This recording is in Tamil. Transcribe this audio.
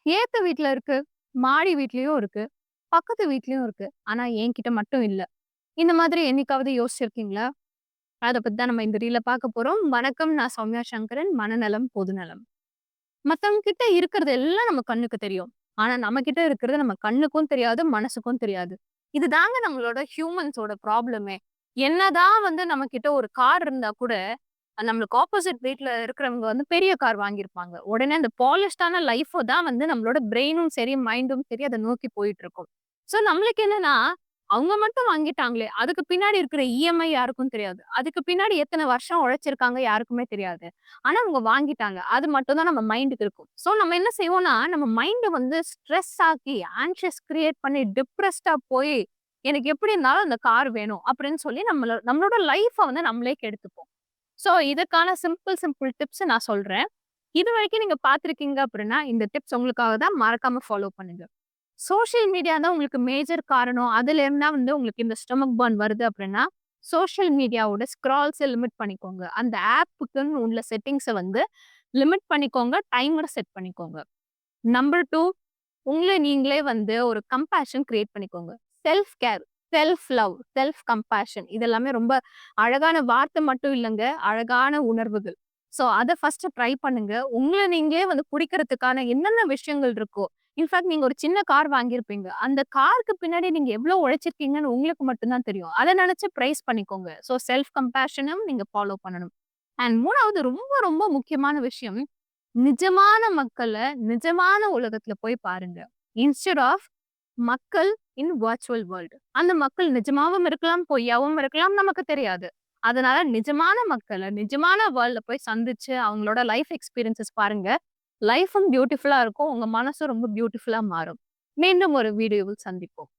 ஏத்த வீட்ல இருக்கு, மாடி வீட்லயும் இருக்கு, பக்கத்து வீட்லயும் இருக்கு. ஆனா என்கிட்ட மட்டும் இல்ல. இந்த மாதிரி என்னைக்காவது யோசிச்சிருக்கீங்களா? அத பத்தி தான் நம்ம இந்த ரீல்ல பார்க்க போறோம். வணக்கம். நான் சௌமியா சங்கரன். மனநலம், பொதுநலம். மத்தவங்க கிட்ட இருக்கிறது எல்லாம் நம்ம கண்ணுக்கு தெரியும். ஆனா நம்ம கிட்ட இருக்கிறது நம்ம கண்ணுக்கும் தெரியாது, மனசுக்கும் தெரியாது. இதுதாங்க நம்மளோட ஹியூமன்ஸோட ப்ராப்ளமே. என்னதான் நம்ம கிட்ட ஒரு கார் இருந்தா கூட, நம்மளுக்கு ஆப்போசிட் வீட்ல இருக்கிறவங்க பெரிய கார் வாங்கியிருப்பாங்க. உடனே அந்த பாலிஷ்டான லைஃப்ப தான் நம்மளோட பிரெயினும் சரி, மைண்டும் சரி அத நோக்கி போயிட்டுருக்கும். ஸோ நம்மளுக்கு என்னன்னா, அவங்க மட்டும் வாங்கிட்டாங்களே, அதுக்கு பின்னாடி இருக்கிற இஎம்ஐ யாருக்கும் தெரியாது. அதுக்கு பின்னாடி எத்தன வருஷம் உழைச்சிருக்காங்க யாருக்குமே தெரியாது. ஆனா அவங்க வாங்கிட்டாங்க. அது மட்டும் தான் நம்ம மைண்டுக்கு இருக்கும். ஸோ நம்ம என்ன செய்வோம்னா, நம்ம மைண்ட ஸ்ட்ரெஸ் ஆக்கி, ஆங்ஷியஸ் கிரியேட் பண்ணி, டிப்ரஸ்டா போய், எனக்கு எப்படி இருந்தாலும் அந்த கார் வேணும் அப்படின்னு சொல்லி நம்மளோட லைஃப்ப நம்மளே கெடுத்துப்போம். ஸோ இதுக்கான சிம்பிள் சிம்பிள் டிப்ஸ் நான் சொல்றேன். இதுவரைக்கும் நீங்க பார்த்திருக்கீங்க அப்படின்னா, இந்த டிப்ஸ் உங்களுக்காக தான். மறக்காம ஃபாலோ பண்ணுங்க. சோசியல் மீடியா தான் உங்களுக்கு மேஜர் காரணம். அதுலேருந்து தான் உங்களுக்கு இந்த ஸ்டொமக் பர்ன் வருது அப்படின்னா, சோசியல் மீடியாவோட ஸ்க்ரால்ஸ லிமிட் பண்ணிக்கோங்க. அந்த ஆப்புக்குன்னு உள்ள செட்டிங்ஸ லிமிட் பண்ணிக்கோங்க. டைமர செட் பண்ணிக்கோங்க. நம்பர் 2 உங்கள நீங்களே ஒரு கம்பேஷன் கிரியேட் பண்ணிக்கோங்க. Self care, self love, self compassion இதெல்லாமே ரொம்ப அழகான வார்த்தை மட்டும் இல்லங்க. அழகான உணர்வுகள். ஸோ அத ஃபர்ஸ்ட்டு ட்ரை பண்ணுங்க. உங்கள நீங்களே புடிக்கிறதுக்கான என்னென்ன விஷயங்கள் இருக்கோ, இன்ஃபாக்ட் நீங்க ஒரு சின்ன கார் வாங்கியிருப்பீங்க. அந்த காருக்கு பின்னாடி நீங்க எவ்ளோ உழைச்சிருக்கீங்கன்னு உங்களுக்கு மட்டும் தான் தெரியும். அத நெனச்சு பிரைஸ் பண்ணிக்கோங்க. ஸோ செல்ஃப் கம்பேஷனும் நீங்க ஃபாலோ பண்ணணும். அண்ட் 3வது ரொம்ப ரொம்ப முக்கியமான விஷயம், நிஜமான மக்கள நிஜமான உலகத்துல போய் பாருங்க. இன்ஸ்டெட் ஆஃப் மக்கள் இன் வர்ச்சுவல் வேர்ல்ட். அந்த மக்கள் நிஜமாவும் இருக்கலாம், பொய்யாவும் இருக்கலாம் நமக்கு தெரியாது. அதனால நிஜமான மக்கள நிஜமான வேர்ல்ட்ல போய் சந்திச்சு அவங்களோட லைஃப் எக்ஸ்பீரியன்ஸஸ் பாருங்க. லைஃப்பும் பியூட்டிஃபுல்லா இருக்கும். உங்க மனசும் ரொம்ப பியூட்டிஃபுல்லா மாறும். மீண்டும் ஒரு வீடியோவில் சந்திப்போம்.